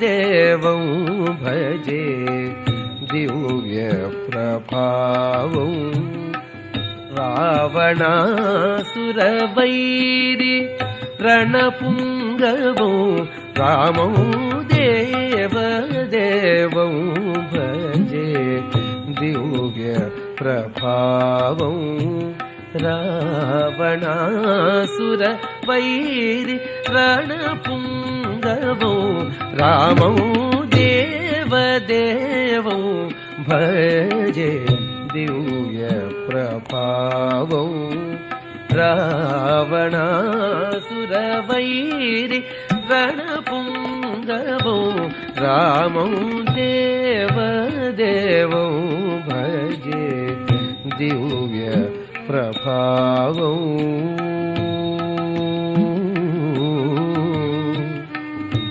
देवदेवं भजे दिव्यप्रभावं रावणासुरवैरि रणपुङ्गवं रामं देवदेवं भजे दिव्यप्रभावं रावणासुरवैरि रणपुङ्गवं रामं देवदेवं भजे दिव्यप्रभावं रावणासुरवैरि रणपुङ्गवं रामं देवदेवं भजे दिव्यप्रभावं